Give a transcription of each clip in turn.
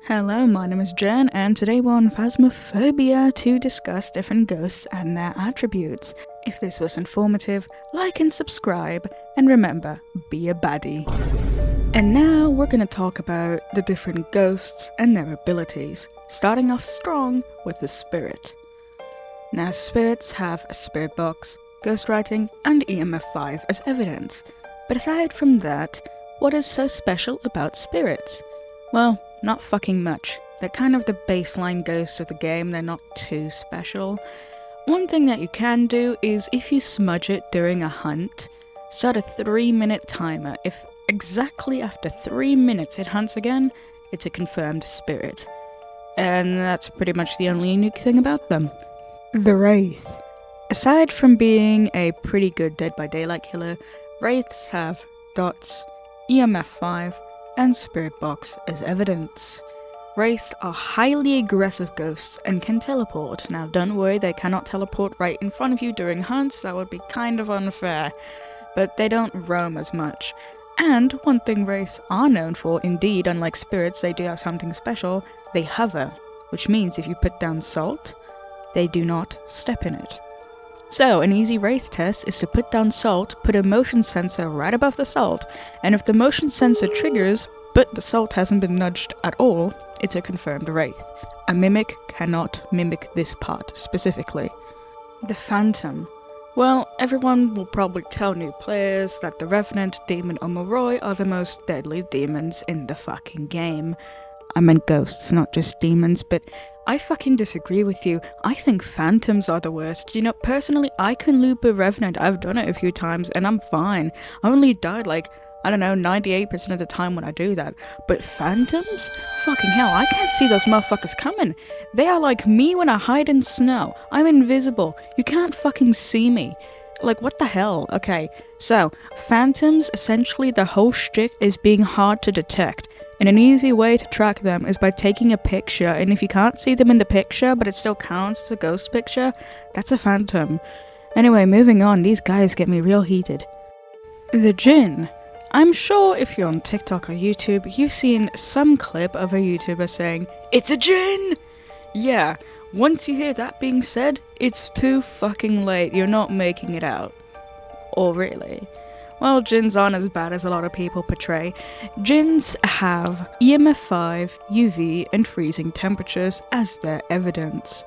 Hello, my name is Jen, and today we're on Phasmophobia to discuss different ghosts and their attributes. If this was informative, like and subscribe, and remember, be a baddie. And now we're gonna talk about the different ghosts and their abilities, starting off strong with the spirit. Now, spirits have a spirit box, ghostwriting, and EMF5 as evidence. But aside from that, what is so special about spirits? Well, not fucking much. They're kind of the baseline ghosts of the game, they're not too special. One thing that you can do is if you smudge it during a hunt, start a 3-minute timer. If exactly after 3 minutes it hunts again, it's a confirmed spirit. And that's pretty much the only unique thing about them. The Wraith. Aside from being a pretty good Dead by Daylight killer, Wraiths have dots, EMF5, and Spirit Box as evidence. Wraiths are highly aggressive ghosts and can teleport. Now don't worry, they cannot teleport right in front of you during hunts, that would be kind of unfair. But they don't roam as much. And one thing Wraiths are known for, indeed, unlike spirits, they do have something special, they hover. Which means if you put down salt, they do not step in it. So, an easy Wraith test is to put down salt, put a motion sensor right above the salt, and if the motion sensor triggers, but the salt hasn't been nudged at all, it's a confirmed Wraith. A mimic cannot mimic this part specifically. The Phantom. Well, everyone will probably tell new players that the Revenant, Demon, or Moroi are the most deadly demons in the fucking game. I meant ghosts, not just demons, but I fucking disagree with you. I think phantoms are the worst. You know, personally, I can loop a Revenant. I've done it a few times and I'm fine. I only died like, 98% of the time when I do that. But phantoms? Fucking hell, I can't see those motherfuckers coming. They are like me when I hide in snow. I'm invisible. You can't fucking see me. Like, what the hell? Okay, so, phantoms, essentially the whole shtick is being hard to detect. And an easy way to track them is by taking a picture, and if you can't see them in the picture, but it still counts as a ghost picture, that's a phantom. Anyway, moving on, these guys get me real heated. The Jinn. I'm sure if you're on TikTok or YouTube, you've seen some clip of a YouTuber saying, "It's a Jinn!" Yeah, once you hear that being said, it's too fucking late, you're not making it out. Or really. Well, Jinns aren't as bad as a lot of people portray. Jinns have EMF5, UV, and freezing temperatures as their evidence.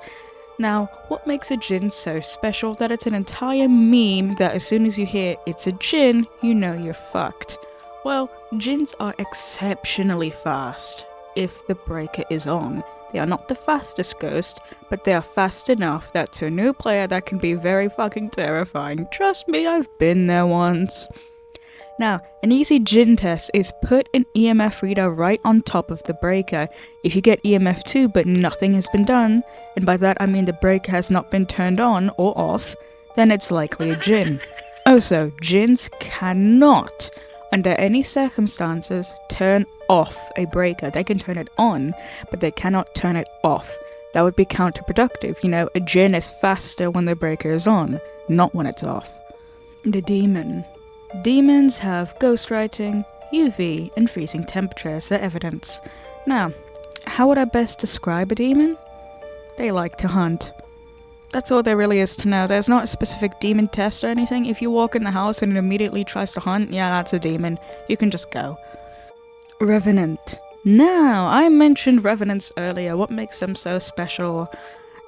Now, what makes a Jinn so special that it's an entire meme that as soon as you hear it's a Jinn, you know you're fucked? Well, Jinns are exceptionally fast, if the breaker is on. They are not the fastest ghost, but they are fast enough that to a new player that can be very fucking terrifying. Trust me, I've been there once. Now, an easy Jinn test is put an EMF reader right on top of the breaker. If you get EMF2 but nothing has been done, and by that I mean the breaker has not been turned on or off, then it's likely a Jinn. Also, Jinns cannot, under any circumstances, turn off a breaker. They can turn it on, but they cannot turn it off. That would be counterproductive. You know, a Jinn is faster when the breaker is on, not when it's off. The Demon. Demons have ghostwriting, UV, and freezing temperature as their evidence. Now, how would I best describe a demon? They like to hunt. That's all there really is to know. There's not a specific demon test or anything. If you walk in the house and it immediately tries to hunt, yeah, that's a demon. You can just go. Revenant. Now, I mentioned Revenants earlier. What makes them so special?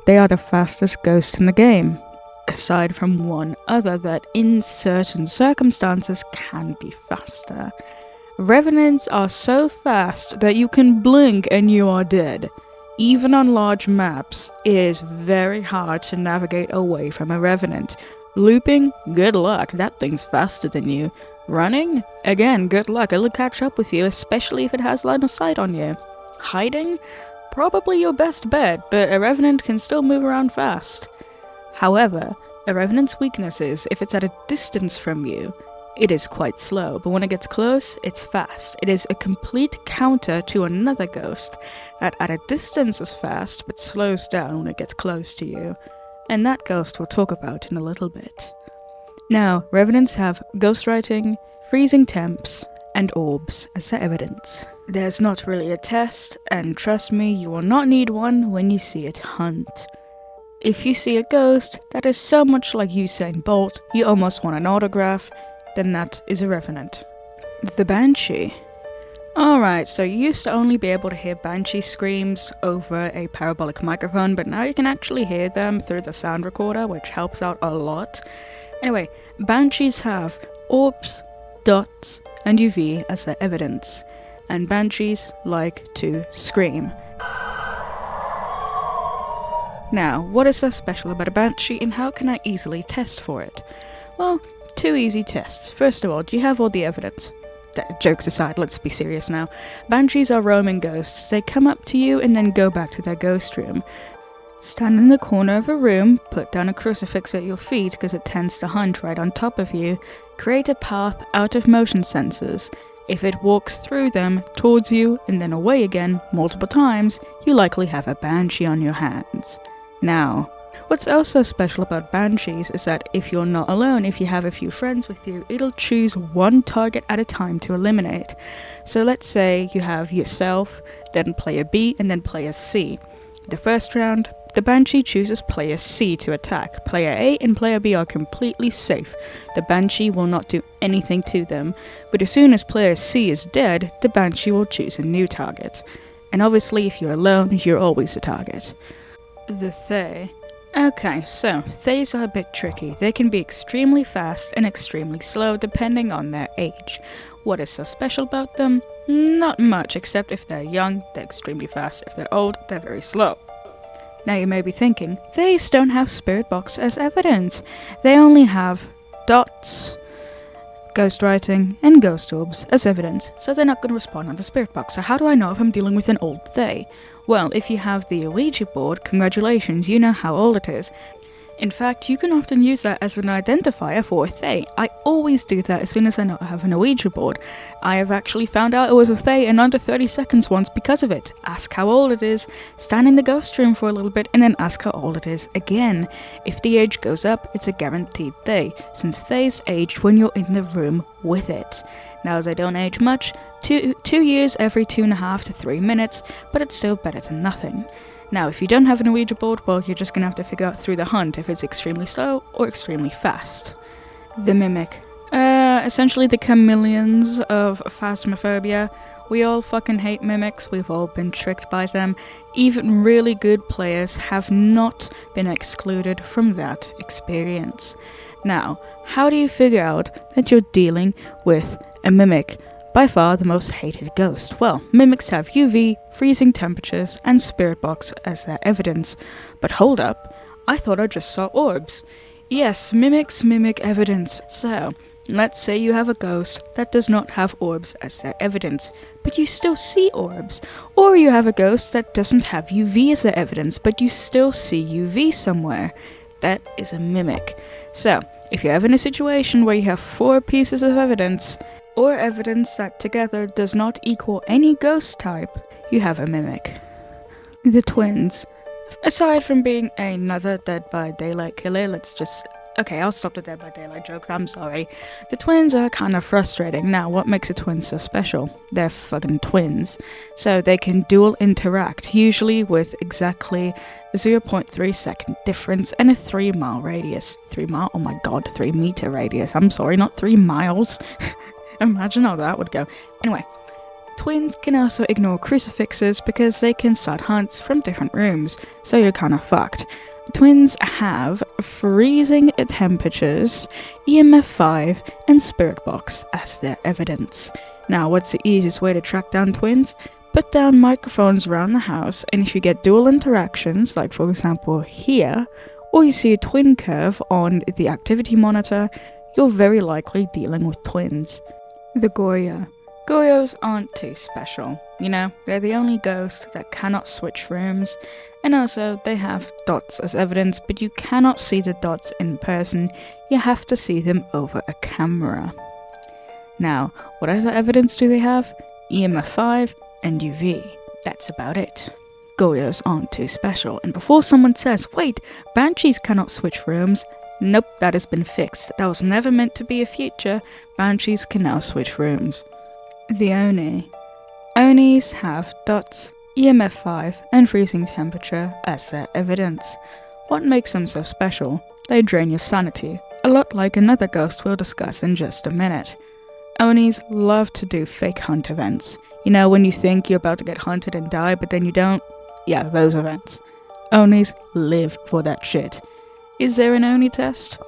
They are the fastest ghost in the game. Aside from one other that in certain circumstances can be faster. Revenants are so fast that you can blink and you are dead. Even on large maps, it is very hard to navigate away from a Revenant. Looping? Good luck, that thing's faster than you. Running? Again, good luck, it'll catch up with you, especially if it has line of sight on you. Hiding? Probably your best bet, but a Revenant can still move around fast. However, a Revenant's weakness is, if it's at a distance from you, it is quite slow, but when it gets close, it's fast. It is a complete counter to another ghost that at a distance is fast, but slows down when it gets close to you. And that ghost we'll talk about in a little bit. Now, Revenants have ghostwriting, freezing temps, and orbs as their evidence. There's not really a test, and trust me, you will not need one when you see it hunt. If you see a ghost that is so much like Usain Bolt, you almost want an autograph, then that is a revenant. The Banshee. Alright, so you used to only be able to hear banshee screams over a parabolic microphone, but now you can actually hear them through the sound recorder, which helps out a lot. Anyway, banshees have orbs, dots, and UV as their evidence, and banshees like to scream. Now, what is so special about a banshee and how can I easily test for it? Well, 2 easy tests. First of all, do you have all the evidence? Jokes aside, let's be serious now. Banshees are roaming ghosts. They come up to you and then go back to their ghost room. Stand in the corner of a room, put down a crucifix at your feet because it tends to hunt right on top of you, create a path out of motion sensors. If it walks through them, towards you, and then away again multiple times, you likely have a banshee on your hands. Now, what's also special about banshees is that if you're not alone, if you have a few friends with you, it'll choose one target at a time to eliminate. So let's say you have yourself, then player B, and then player C. The first round, the banshee chooses player C to attack. Player A and player B are completely safe. The banshee will not do anything to them, but as soon as player C is dead, the banshee will choose a new target. And obviously if you're alone, you're always the target. The Thay. Okay, so Thays are a bit tricky. They can be extremely fast and extremely slow depending on their age. What is so special about them? Not much, except if they're young, they're extremely fast. If they're old, they're very slow. Now you may be thinking, Thays don't have Spirit Box as evidence. They only have dots, ghostwriting, and ghost orbs as evidence, so they're not going to respond on the Spirit Box. So how do I know if I'm dealing with an old Thay? Well, if you have the Ouija board, congratulations, you know how old it is. In fact, you can often use that as an identifier for a Thay. I always do that as soon as I know I have an Ouija board. I have actually found out it was a Thay in under 30 seconds once because of it. Ask how old it is, stand in the ghost room for a little bit, and then ask how old it is again. If the age goes up, it's a guaranteed Thay, since Thays age when you're in the room with it. Now, they don't age much, 2 years every 2.5 to 3 minutes, but it's still better than nothing. Now, if you don't have an Ouija board, well, you're just gonna have to figure out through the hunt if it's extremely slow or extremely fast. The Mimic. Essentially the chameleons of phasmophobia. We all fucking hate mimics, we've all been tricked by them. Even really good players have not been excluded from that experience. Now, how do you figure out that you're dealing with a mimic? By far the most hated ghost. Well, mimics have UV, freezing temperatures, and Spirit Box as their evidence. But hold up, I thought I just saw orbs. Yes, mimics mimic evidence. So, let's say you have a ghost that does not have orbs as their evidence, but you still see orbs. Or you have a ghost that doesn't have UV as their evidence, but you still see UV somewhere. That is a mimic. So, if you're ever in a situation where you have 4 pieces of evidence, or evidence that together does not equal any ghost type, you have a mimic. The twins. Aside from being another Dead by Daylight killer, okay, I'll stop the Dead by Daylight jokes, I'm sorry. The twins are kind of frustrating. Now, what makes a twin so special? They're fucking twins. So they can dual interact, usually with exactly a 0.3 second difference and a 3 mile radius. 3 mile? Oh my god, 3 meter radius. I'm sorry, not 3 miles. Imagine how that would go. Anyway, twins can also ignore crucifixes because they can start hunts from different rooms, so you're kinda fucked. Twins have freezing temperatures, EMF 5, and Spirit Box as their evidence. Now, what's the easiest way to track down twins? Put down microphones around the house, and if you get dual interactions, like for example here, or you see a twin curve on the activity monitor, you're very likely dealing with twins. The Goya. Goyos aren't too special, you know, they're the only ghost that cannot switch rooms, and also they have dots as evidence, but you cannot see the dots in person, you have to see them over a camera. Now, what other evidence do they have? EMF 5 and UV. That's about it. Goyos aren't too special, and before someone says, wait, banshees cannot switch rooms, nope, that has been fixed. That was never meant to be a feature. Banshees can now switch rooms. The Oni. Onis have dots, EMF 5, and freezing temperature as their evidence. What makes them so special? They drain your sanity, a lot like another ghost we'll discuss in just a minute. Onis love to do fake hunt events. You know, when you think you're about to get hunted and die, but then you don't? Yeah, those events. Onis live for that shit. Is there an Oni test?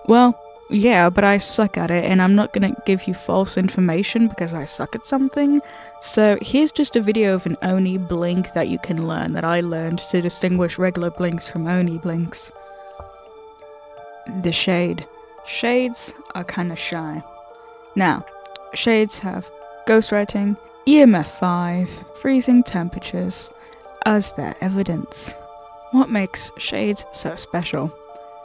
Well, yeah, but I suck at it, and I'm not gonna give you false information because I suck at something. So here's just a video of an Oni blink that you can learn, that I learned to distinguish regular blinks from Oni blinks. The shade. Shades are kinda shy. Now, shades have ghostwriting, EMF 5, freezing temperatures as their evidence. What makes shades so special?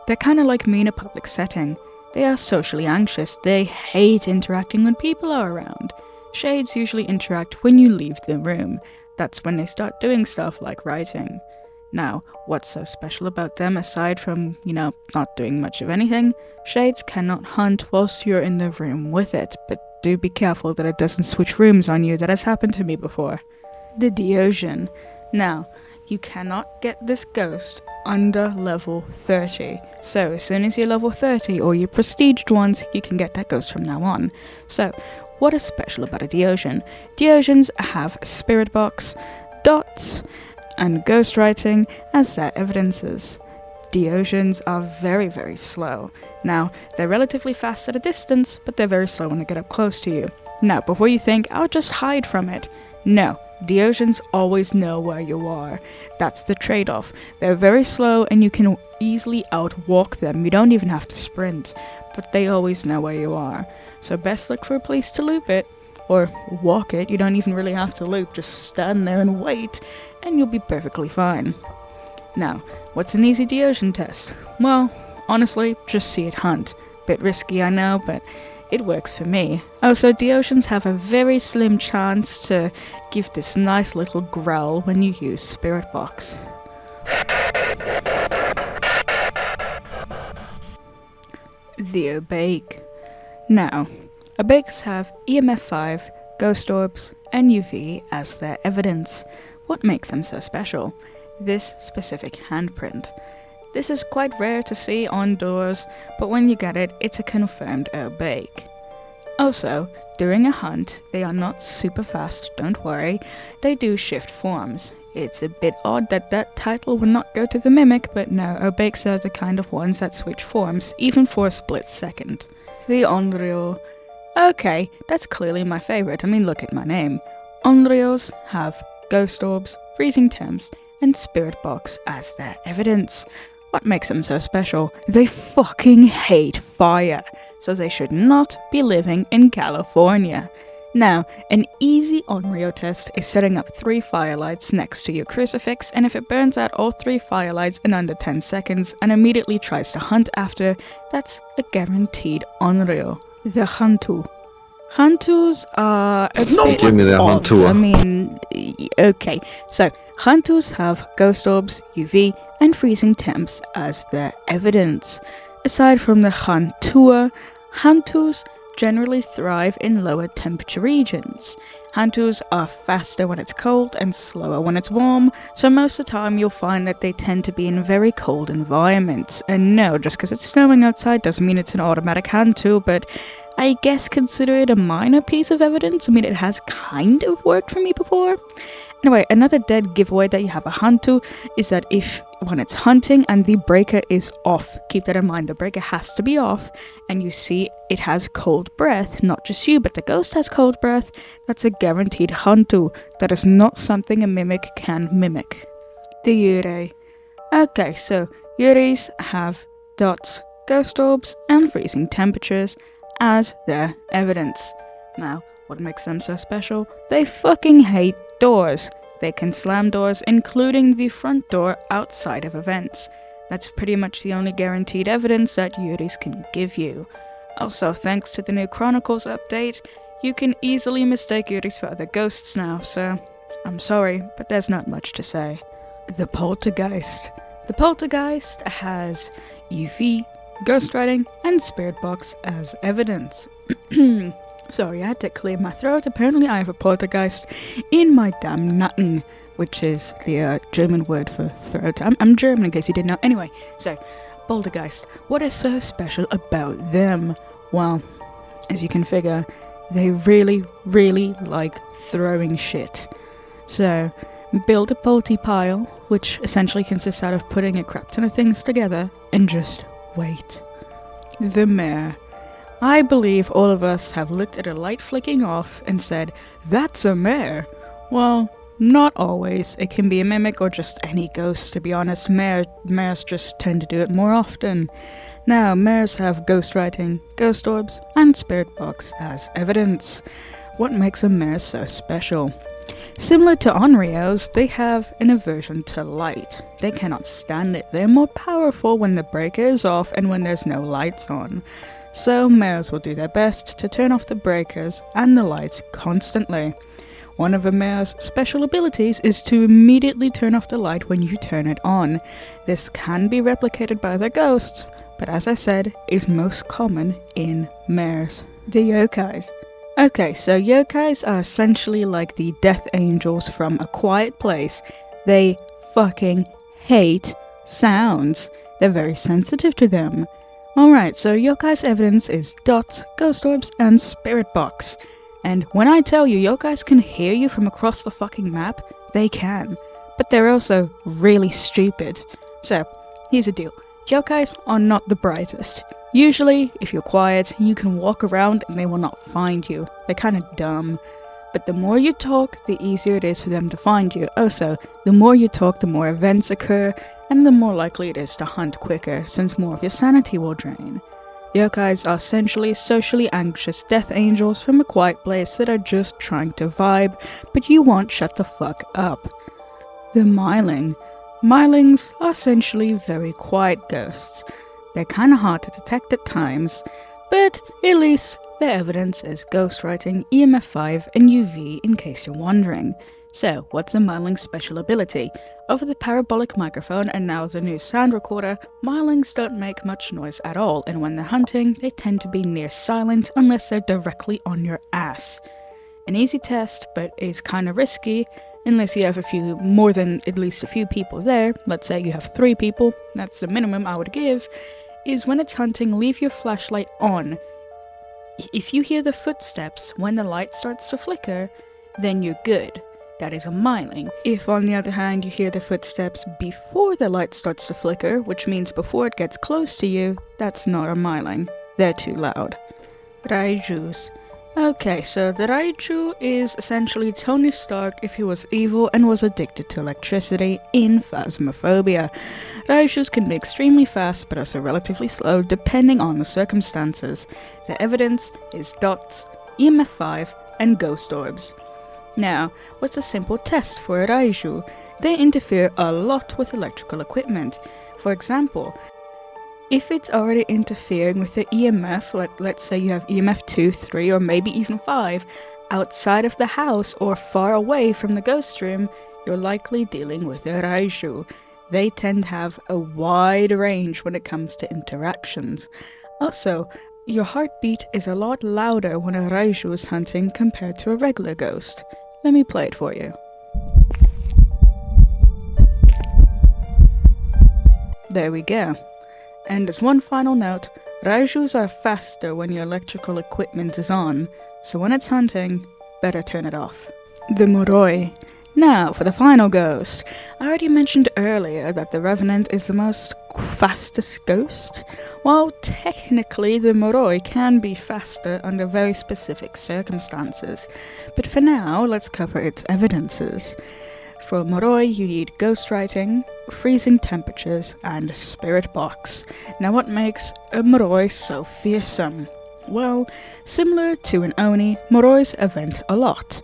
They're kinda like me in a public setting. They are socially anxious. They hate interacting when people are around. Shades usually interact when you leave the room. That's when they start doing stuff like writing. Now, what's so special about them aside from, not doing much of anything? Shades cannot hunt whilst you're in the room with it, but do be careful that it doesn't switch rooms on you. That has happened to me before. The Deogen. Now, you cannot get this ghost under level 30. So as soon as you're level 30 or you're prestiged ones, you can get that ghost from now on. So what is special about a Deogen? Deogens have spirit box, dots, and ghostwriting as their evidences. Deogens are very, very slow. Now, they're relatively fast at a distance, but they're very slow when they get up close to you. Now, before you think, I'll just hide from it. No, Deogens always know where you are. That's the trade-off. They're very slow and you can easily outwalk them. You don't even have to sprint, but they always know where you are. So best look for a place to loop it, or walk it. You don't even really have to loop, just stand there and wait, and you'll be perfectly fine. Now, what's an easy Deogen test? Well, honestly, just see it hunt. Bit risky, I know, but it works for me. Also, Deogens have a very slim chance to give this nice little growl when you use Spirit Box. The Obake. Now, Obakes have EMF 5, Ghost Orbs, and UV as their evidence. What makes them so special? This specific handprint. This is quite rare to see on doors, but when you get it, it's a confirmed Obake. Also, during a hunt, they are not super fast, don't worry. They do shift forms. It's a bit odd that title would not go to the Mimic, but no, Obakes are the kind of ones that switch forms, even for a split second. The Onryo. Okay, that's clearly my favorite. I mean, look at my name. Onryos have Ghost Orbs, Freezing Temps, and Spirit Box as their evidence. What makes them so special? They fucking hate fire, so they should not be living in California. Now, an easy Onryo test is setting up 3 firelights next to your crucifix, and if it burns out all 3 firelights in under 10 seconds and immediately tries to hunt after, that's a guaranteed Onryo. The Hantu. Hantus are a bit Give me the odd. Hantu. I mean, okay, so Hantus have Ghost Orbs, UV, and Freezing Temps as their evidence. Aside from the Hantua, Hantus generally thrive in lower temperature regions. Hantus are faster when it's cold and slower when it's warm, so most of the time you'll find that they tend to be in very cold environments. And no, just because it's snowing outside doesn't mean it's an automatic Hantu, but I guess consider it a minor piece of evidence. I mean, it has kind of worked for me before. Anyway, another dead giveaway that you have a Hantu is that when it's hunting and the breaker is off, keep that in mind, the breaker has to be off, and you see it has cold breath, not just you, but the ghost has cold breath, that's a guaranteed Hantu. That is not something a Mimic can mimic. The Yurei. Okay, so Yureis have dots, Ghost Orbs, and Freezing Temperatures as their evidence. Now, what makes them so special? They fucking hate doors. They can slam doors, including the front door outside of events. That's pretty much the only guaranteed evidence that Yuris can give you. Also, thanks to the new Chronicles update, you can easily mistake Yuris for other ghosts now, so I'm sorry, but there's not much to say. The Poltergeist. The Poltergeist has UV, ghostwriting, and Spirit Box as evidence. Sorry, I had to clear my throat. Apparently I have a poltergeist in my damn Nacken, which is the German word for throat. I'm German in case you didn't know. Anyway, so, poltergeist. What is so special about them? Well, as you can figure, they really, really like throwing shit. So, build a polty pile, which essentially consists out of putting a crap ton of things together, and just wait. The mare. I believe all of us have looked at a light flicking off and said, "That's a mare." Well, not always. It can be a mimic or just any ghost, to be honest. Mares just tend to do it more often. Now, mares have ghost writing, ghost orbs, and spirit box as evidence. What makes a mare so special? Similar to onryos, they have an aversion to light. They cannot stand it. They're more powerful when the breaker is off and when there's no lights on. So mares will do their best to turn off the breakers and the lights constantly. One of a mare's special abilities is to immediately turn off the light when you turn it on. This can be replicated by other ghosts, but as I said, is most common in mares. The yokais. Okay, so yokais are essentially like the death angels from A Quiet Place. They fucking hate sounds. They're very sensitive to them. Alright, so yokai's evidence is dots, ghost orbs, and spirit box. And when I tell you yokais can hear you from across the fucking map, they can. But they're also really stupid. So, here's the deal. Yokais are not the brightest. Usually, if you're quiet, you can walk around and they will not find you. They're kinda dumb. But the more you talk, the easier it is for them to find you. Also, the more you talk, the more events occur, and the more likely it is to hunt quicker, since more of your sanity will drain. Yokais are essentially socially anxious death angels from A Quiet Place that are just trying to vibe, but you won't shut the fuck up. The Myling. Mylings are essentially very quiet ghosts. They're kinda hard to detect at times, but at least their evidence is ghostwriting, EMF5, and UV in case you're wondering. So, what's a Myling's special ability? Over the parabolic microphone and now the new sound recorder, Mylings don't make much noise at all, and when they're hunting, they tend to be near silent unless they're directly on your ass. An easy test, but is kinda risky, unless you have more than at least a few people there. Let's say you have 3 people, that's the minimum I would give, is when it's hunting, leave your flashlight on. If you hear the footsteps when the light starts to flicker, then you're good. That is a Myling. If on the other hand you hear the footsteps before the light starts to flicker, which means before it gets close to you, that's not a Myling. They're too loud. Raijus. Okay, so the Raiju is essentially Tony Stark if he was evil and was addicted to electricity in Phasmophobia. Raijus can be extremely fast but also relatively slow depending on the circumstances. The evidence is dots, EMF5, and ghost orbs. Now, what's a simple test for a Raiju? They interfere a lot with electrical equipment. For example, if it's already interfering with the EMF, let's say you have EMF 2, 3, or maybe even 5, outside of the house or far away from the ghost room, you're likely dealing with a Raiju. They tend to have a wide range when it comes to interactions. Also, your heartbeat is a lot louder when a Raiju is hunting compared to a regular ghost. Let me play it for you. There we go. And as one final note, Raijus are faster when your electrical equipment is on, so when it's hunting, better turn it off. The Moroi. Now, for the final ghost. I already mentioned earlier that the Revenant is the most fastest ghost. While technically the Moroi can be faster under very specific circumstances, but for now, let's cover its evidences. For Moroi, you need ghostwriting, freezing temperatures, and spirit box. Now what makes a Moroi so fearsome? Well, similar to an Oni, Morois event a lot.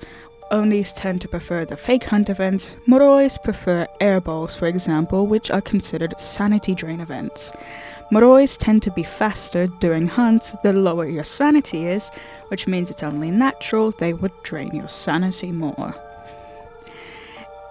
Onis tend to prefer the fake hunt events, Morois prefer airballs for example, which are considered sanity drain events. Morois tend to be faster during hunts the lower your sanity is, which means it's only natural they would drain your sanity more.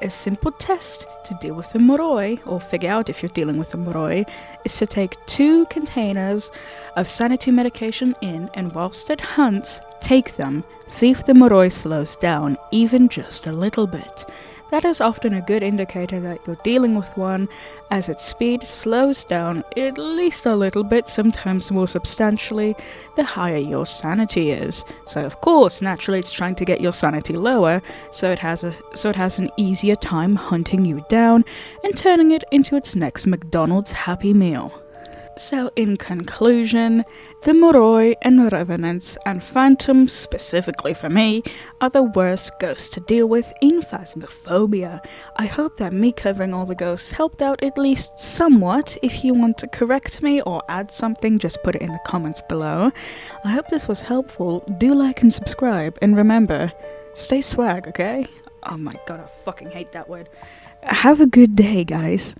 A simple test to deal with the moroi, or figure out if you're dealing with the moroi, is to take 2 containers of sanity medication in, and whilst it hunts, take them. See if the moroi slows down, even just a little bit. That is often a good indicator that you're dealing with one, as its speed slows down at least a little bit, sometimes more substantially, the higher your sanity is. So of course, naturally it's trying to get your sanity lower, so it has an easier time hunting you down and turning it into its next McDonald's Happy Meal. So in conclusion, the moroi and revenants and phantoms, specifically for me, are the worst ghosts to deal with in Phasmophobia. I hope that me covering all the ghosts helped out at least somewhat. If you want to correct me or add something, just put it in the comments below. I hope this was helpful. Do like and subscribe, and remember, stay swag, okay? Oh my god, I fucking hate that word. Have a good day, guys.